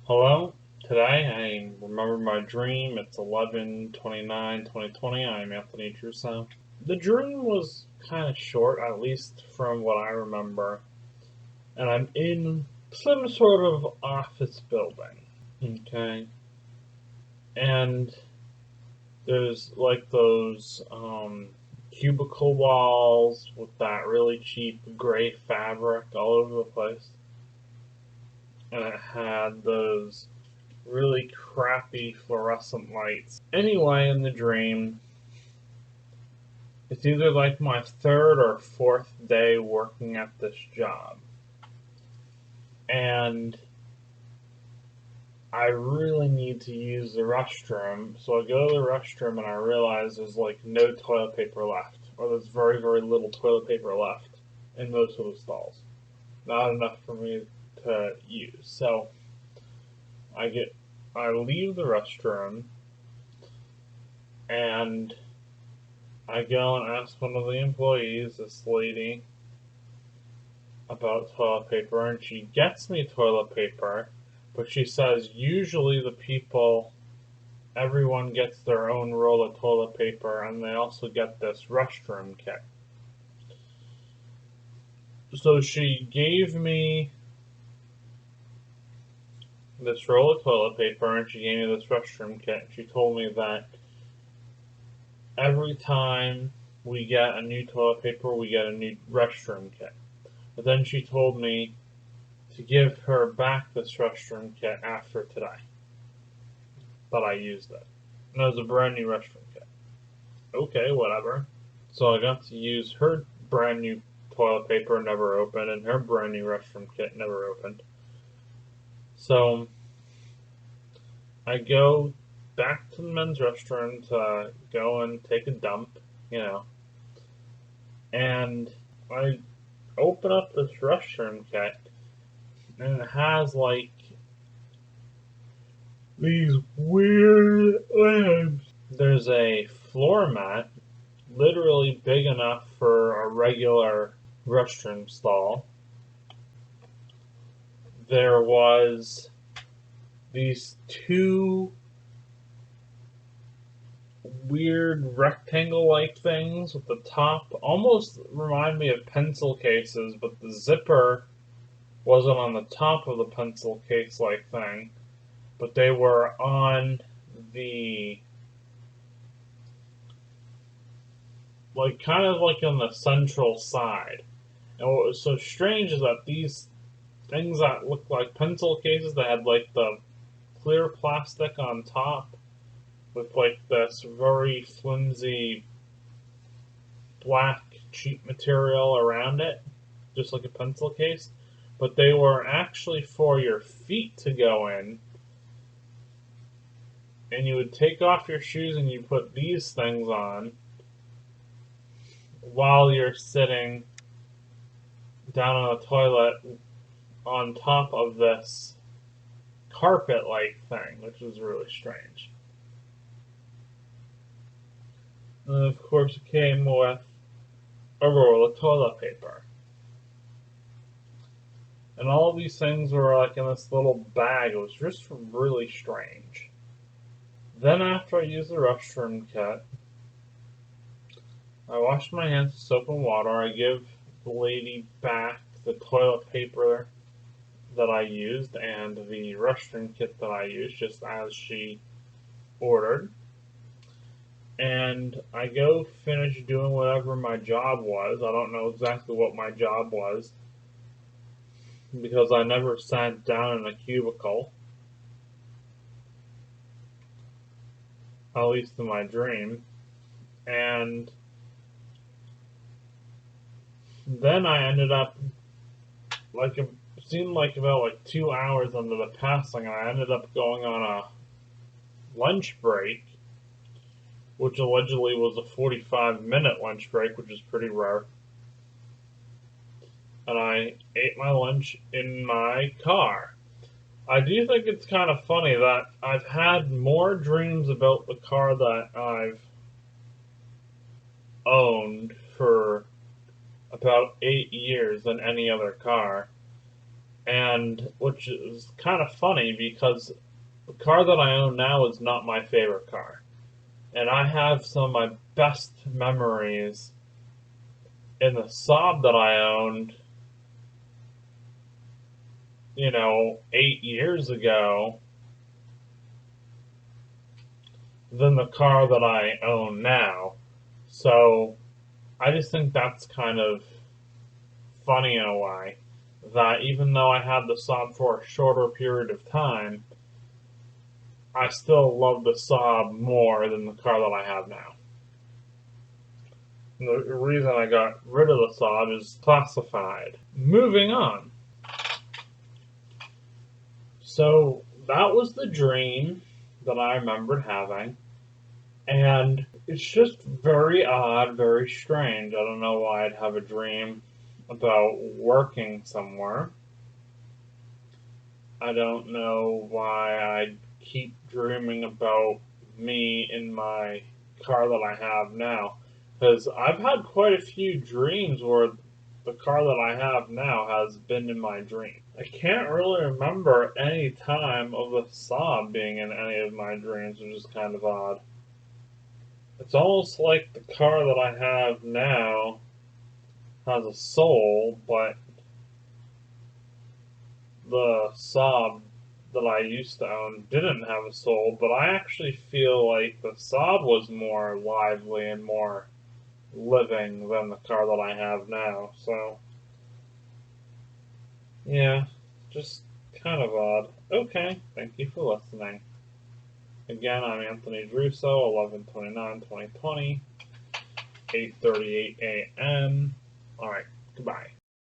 Hello, today I remember my dream. It's 11/29/2020. I'm Anthony Giarrusso. The dream was kind of short, at least from what I remember, and I'm in some sort of office building. Okay, and there's like those cubicle walls with that really cheap gray fabric all over the place, and it had those really crappy fluorescent lights. Anyway, in the dream, it's either like my third or fourth day working at this job. And I really need to use the restroom. So I go to the restroom and I realize there's like no toilet paper left. Or there's very, very little toilet paper left in most of the stalls. Not enough for me to use. So I get I leave the restroom and I go and ask one of the employees, this lady, about toilet paper, and she gets me toilet paper, but she says usually everyone gets their own roll of toilet paper, and they also get this restroom kit. So she gave me this roll of toilet paper, and she gave me this restroom kit, and she told me that every time we get a new toilet paper, we get a new restroom kit. But then she told me to give her back this restroom kit after today. But I used it. And it was a brand new restroom kit. Okay, whatever. So I got to use her brand new toilet paper, never opened, and her brand new restroom kit, never opened. So I go back to the men's restroom to go and take a dump, and I open up this restroom kit, and it has like these weird lamps. There's a floor mat, literally big enough for a regular restroom stall. There was these two weird rectangle-like things with the top almost remind me of pencil cases, but the zipper wasn't on the top of the pencil case-like thing, but they were on the kind of like on the central side. And what was so strange is that these things that looked like pencil cases that had like the clear plastic on top with like this very flimsy black cheap material around it, just like a pencil case, but they were actually for your feet to go in, and you would take off your shoes and you put these things on while you're sitting down on a toilet on top of this carpet-like thing, which was really strange. And of course it came with a roll of toilet paper. And all these things were like in this little bag. It was just really strange. Then after I used the restroom kit, I washed my hands with soap and water. I give the lady back the toilet paper that I used and the restroom kit that I used, just as she ordered. And I go finish doing whatever my job was. I don't know exactly what my job was because I never sat down in a cubicle, at least in my dream. And then I ended up it seemed like about 2 hours into the passing, and I ended up going on a lunch break, which allegedly was a 45-minute lunch break, which is pretty rare. And I ate my lunch in my car. I do think it's kind of funny that I've had more dreams about the car that I've owned for about 8 years than any other car. and which is kind of funny because the car that I own now is not my favorite car. And I have some of my best memories in the Saab that I owned, 8 years ago than the car that I own now. So I just think that's kind of funny in a way that even though I had the Saab for a shorter period of time, I still love the Saab more than the car that I have now. And the reason I got rid of the Saab is classified. Moving on. So that was the dream that I remembered having. And it's just very odd, very strange. I don't know why I'd have a dream about working somewhere. I don't know why I keep dreaming about me in my car that I have now. Because I've had quite a few dreams where the car that I have now has been in my dream. I can't really remember any time of the Saab being in any of my dreams, which is kind of odd. It's almost like the car that I have now has a soul, but the Saab that I used to own didn't have a soul, but I actually feel like the Saab was more lively and more living than the car that I have now. So, yeah, just kind of odd. Okay, thank you for listening. Again, I'm Anthony Giarrusso, 11/29/2020, 8:38 a.m. Alright, goodbye.